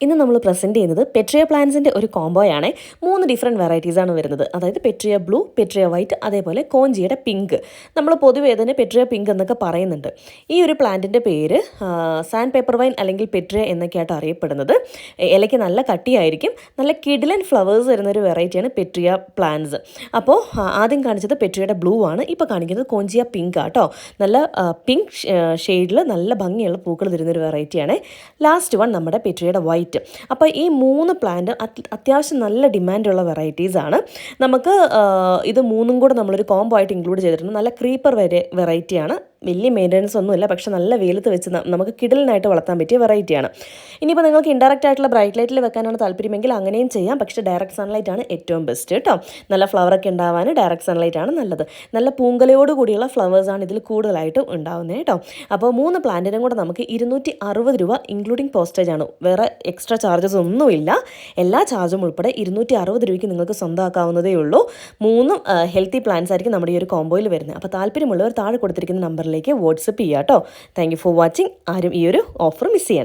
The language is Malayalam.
ഇന്ന് നമ്മൾ പ്രസൻറ്റ് ചെയ്യുന്നത് പെട്രിയ പ്ലാന്റ്സിൻ്റെ ഒരു കോംബോയാണ്. 3 ഡിഫറെൻറ്റ് വെറൈറ്റീസാണ് വരുന്നത്. അതായത് പെട്രിയ ബ്ലൂ, പെട്രിയ വൈറ്റ്, അതേപോലെ കോഞ്ചിയുടെ പിങ്ക്. നമ്മൾ പൊതുവേ അതിന് പെട്രിയ പിങ്ക് എന്നൊക്കെ പറയുന്നുണ്ട്. ഈ ഒരു പ്ലാന്റിൻ്റെ പേര് സാൻഡ് പേപ്പർ വൈൻ അല്ലെങ്കിൽ പെട്രിയ എന്നൊക്കെയായിട്ട് അറിയപ്പെടുന്നത്. ഇലയ്ക്ക് നല്ല കട്ടിയായിരിക്കും. നല്ല കിഡിലൻ ഫ്ലവേഴ്സ് വരുന്നൊരു വെറൈറ്റിയാണ് പെട്രിയ പ്ലാന്റ്സ്. അപ്പോൾ ആദ്യം കാണിച്ചത് പെട്രിയയുടെ ബ്ലൂ ആണ്. ഇപ്പോൾ കാണിക്കുന്നത് കോഞ്ചിയ പിങ്ക് ആട്ടോ. നല്ല പിങ്ക് ഷെയ്ഡിൽ നല്ല ഭംഗിയുള്ള പൂക്കൾ തരുന്നൊരു വെറൈറ്റിയാണ്. ലാസ്റ്റ് വൺ നമ്മുടെ പെട്രിയയുടെ വൈറ്റ്. അപ്പോൾ ഈ 3 പ്ലാന്റ് അത്യാവശ്യം നല്ല ഡിമാൻഡുള്ള വെറൈറ്റീസാണ്. നമുക്ക് ഇത് 3ഉം കൂടെ നമ്മളൊരു കോംബോ ആയിട്ട് ഇൻക്ലൂഡ് ചെയ്തിട്ടുണ്ട്. നല്ല ക്രീപ്പർ വെറൈറ്റിയാണ്. വലിയ മെയിൻ്റനൻസ് ഒന്നുമില്ല, പക്ഷേ നല്ല വെയിലത്ത് വെച്ച് നമുക്ക് കിടലിനായിട്ട് വളർത്താൻ പറ്റിയ വെറൈറ്റിയാണ്. ഇനിയിപ്പോൾ നിങ്ങൾക്ക് ഇൻഡയറക്റ്റ് ആയിട്ടുള്ള ബ്രൈറ്റ് ലൈറ്റിൽ വെക്കാനാണ് താല്പര്യമെങ്കിൽ അങ്ങനെയും ചെയ്യാം. പക്ഷേ ഡയറക്റ്റ് സൺലൈറ്റ് ആണ് ഏറ്റവും ബെസ്റ്റ് കേട്ടോ. നല്ല ഫ്ലവറൊക്കെ ഉണ്ടാവാൻ ഡയറക്റ്റ് സൺലൈറ്റ് ആണ് നല്ലത്. നല്ല പൂങ്കലയോട് കൂടിയുള്ള ഫ്ലവേഴ്സാണ് ഇതിൽ കൂടുതലായിട്ട് ഉണ്ടാവുന്നത് കേട്ടോ. അപ്പോൾ 3 പ്ലാന്റിനും കൂടെ നമുക്ക് 260 രൂപ ഇൻക്ലൂഡിങ് പോസ്റ്റേജ് ആണ്. വേറെ എക്സ്ട്രാ ചാർജസ് ഒന്നുമില്ല. എല്ലാ ചാർജും ഉൾപ്പെടെ 260 രൂപയ്ക്ക് നിങ്ങൾക്ക് സ്വന്തമാക്കാവുന്നതേ ഉള്ളൂ. 3 ഹെൽത്തി പ്ലാന്റ്സ് ആയിരിക്കും നമ്മുടെ ഈ ഒരു കോംബോയിൽ വരുന്നത്. അപ്പോൾ താല്പര്യമുള്ളവർ താഴെ കൊടുത്തിരിക്കുന്ന നമ്പറിലേക്ക് വാട്സപ്പ് ചെയ്യാം കേട്ടോ. Thank you for watching. ആരും ഈ ഒരു ഓഫർ മിസ് ചെയ്യാൻ